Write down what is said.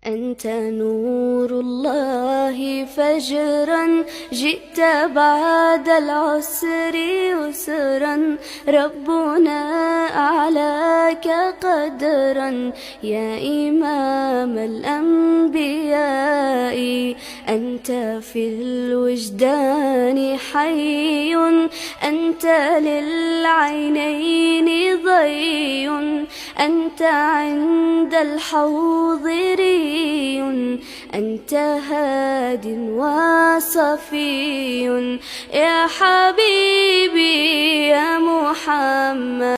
أنت نور الله فجرا، جئت بعد العسر يسرا، ربنا أعلاك قدرا يا إمام الأنبياء. أنت في الوجدان حي، أنت للعينين ضي، أنت عند الحوض ري، أنت هاد وصفي يا حبيبي يا محمد.